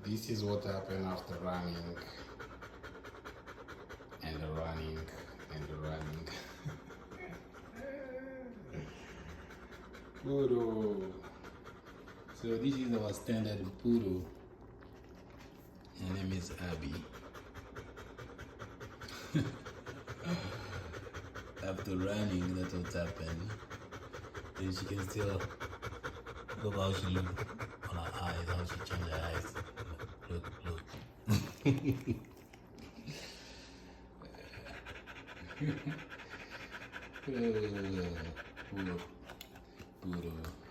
This is what happened after running and running and running. Poodle. So this is our standard poodle. Her name is Abby. After running, that's what happened. And she can still look how she look on her eyes, how she change her eyes. Look. Poodle.